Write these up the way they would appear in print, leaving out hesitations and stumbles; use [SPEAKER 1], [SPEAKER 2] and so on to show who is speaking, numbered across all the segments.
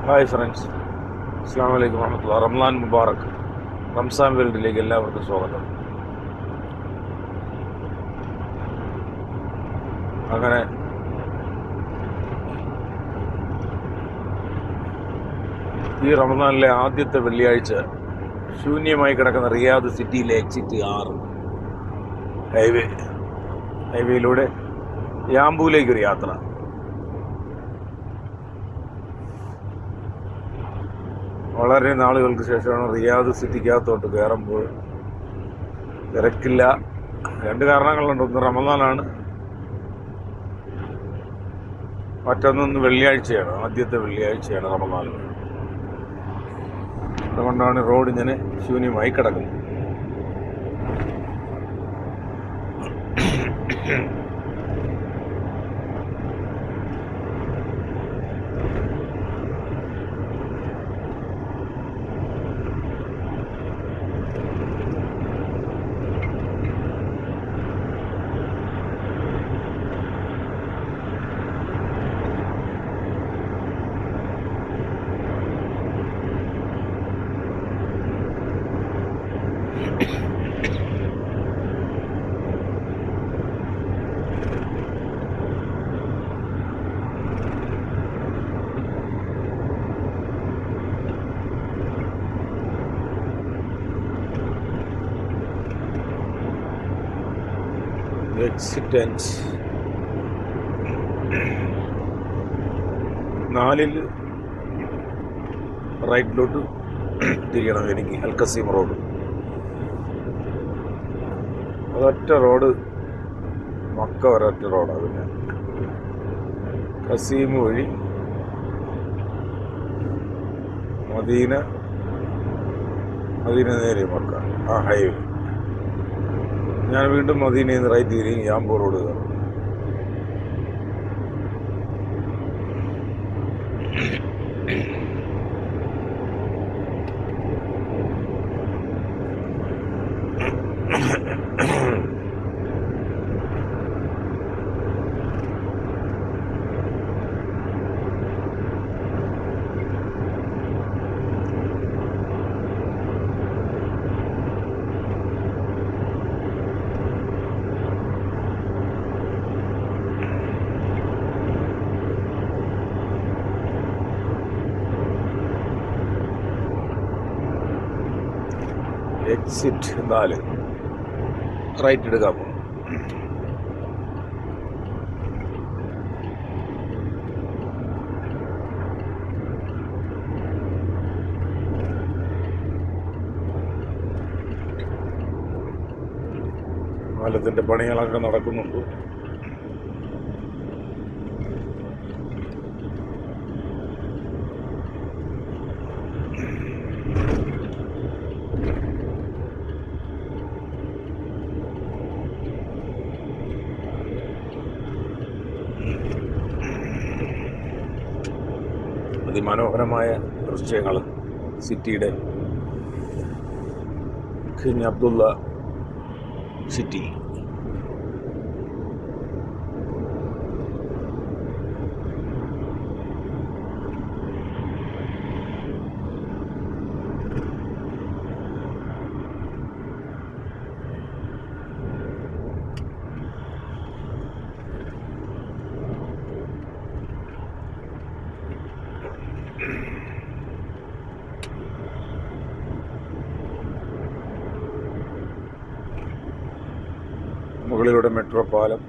[SPEAKER 1] Hi friends, അസ്സാം വലൈക്കും വറഹ്മത്തുള്ളാഹി. റംസാൻ മുബാറക്. റംസാൻ വേൾഡിലേക്ക് എല്ലാവർക്കും സ്വാഗതം. അങ്ങനെ ഈ റമദാനിലെ ആദ്യത്തെ വെള്ളിയാഴ്ച ശൂന്യമായി കിടക്കുന്ന റിയാദ് സിറ്റിയിലെ എക്സിറ്റ് 6 ഹൈവേയിലൂടെ യാമ്പൂലേക്കൊരു യാത്ര. വളരെ നാളുകൾക്ക് ശേഷമാണ് റിയാദ് സിറ്റിക്കകത്തോട്ട് കയറുമ്പോൾ. തിരക്കില്ല. 2 കാരണങ്ങളുണ്ട്. ഒന്ന് റമദാനാണ്, മറ്റൊന്ന് വെള്ളിയാഴ്ചയാണ്. ആദ്യത്തെ വെള്ളിയാഴ്ചയാണ് റമദാനിൽ. അതുകൊണ്ടാണ് റോഡ് ഇങ്ങനെ ശൂന്യമായി കിടക്കുന്നത്. എക്സിറ്റ് 4 റൈറ്റിലോട്ട് തിരിയണം എനിക്ക്. അൽക്കസീം റോഡ്, അതൊറ്റ റോഡ്. മക്ക ഒരൊറ്റ റോഡാണ്. പിന്നെ കസീം വഴി മദീന നേരെ മക്ക ആ ഹൈവേ. ഞാൻ വീണ്ടും മദീനയിൽ നിന്ന് റൈറ്റ് തിരിയും, യാമ്പൂ റോഡ് കയറും. എക്സിറ്റ് 4 റൈറ്റ് എടുക്കാൻ പോകും. പാലത്തിൻ്റെ പണികളൊക്കെ നടക്കുന്നുണ്ട്. അതിമനോഹരമായ ദൃശ്യങ്ങൾ സിറ്റിയുടെ. King Abdullah city. മുകളിലൂടെ മെട്രോ പാലം.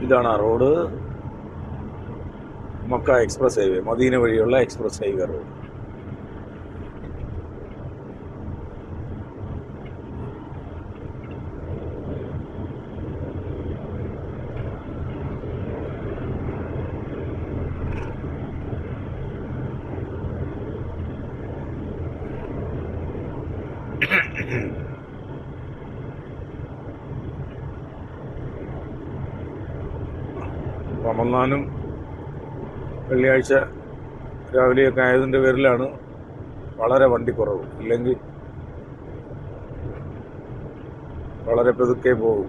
[SPEAKER 1] ഇതാണ് ആ road, Mecca express highway, Medina വഴിയുള്ള എക്സ്പ്രസ് ഹൈവേ റോഡ്. റമദാനും വെള്ളിയാഴ്ച രാവിലെയൊക്കെ ആയതിൻ്റെ പേരിലാണ് വളരെ വണ്ടിക്കുറവ്. ഇല്ലെങ്കിൽ വളരെ പതുക്കെ പോകും.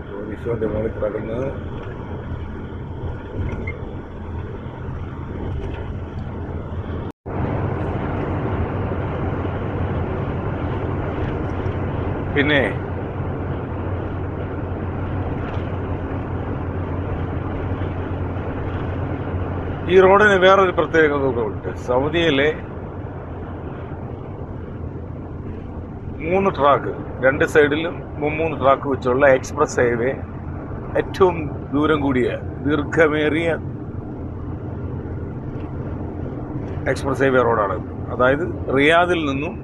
[SPEAKER 1] പോലീസിന്റെ മുകളിൽ കിടക്കുന്നത് പിന്നെ ഈ റോഡിന് വേറൊരു പ്രത്യേകത ഉണ്ട്. സൗദിയിലെ 3 ട്രാക്ക്, 2 സൈഡിലും 3 ട്രാക്ക് വെച്ചുള്ള എക്സ്പ്രസ് ഹൈവേ, ഏറ്റവും ദൂരം കൂടിയ ദീർഘമേറിയ എക്സ്പ്രസ് ഹൈവേ റോഡാണ്. അതായത് റിയാദിൽ നിന്നും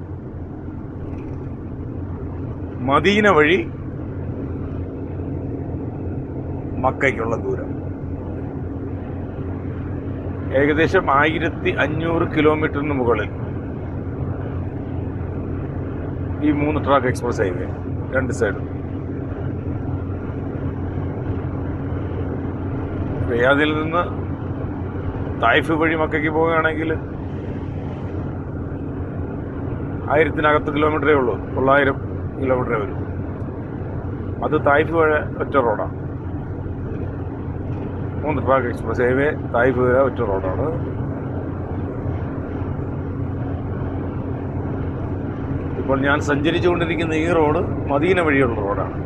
[SPEAKER 1] മദീന വഴി മക്കയ്ക്കുള്ള ദൂരം ഏകദേശം 1500 കിലോമീറ്ററിന് മുകളിൽ ഈ 3 ട്രാക്ക് എക്സ്പ്രസ് ഹൈവേ 2 സൈഡും. റിയാദിൽ നിന്ന് തായിഫ് വഴി മക്കയ്ക്ക് പോവുകയാണെങ്കിൽ 1000-നകത്ത് കിലോമീറ്ററേ ഉള്ളൂ, 900 കിലോമീറ്ററേ വരും. അത് തായിഫ് വഴി ഒറ്റ റോഡാണ്. 3 ട്രാക്ക് എക്സ്പ്രസ് ഹൈവേ തായിഫ് വരെ ഒറ്റ റോഡാണ്. ഇപ്പോൾ ഞാൻ സഞ്ചരിച്ചുകൊണ്ടിരിക്കുന്ന ഈ റോഡ് മദീന വഴിയുള്ള റോഡാണ്.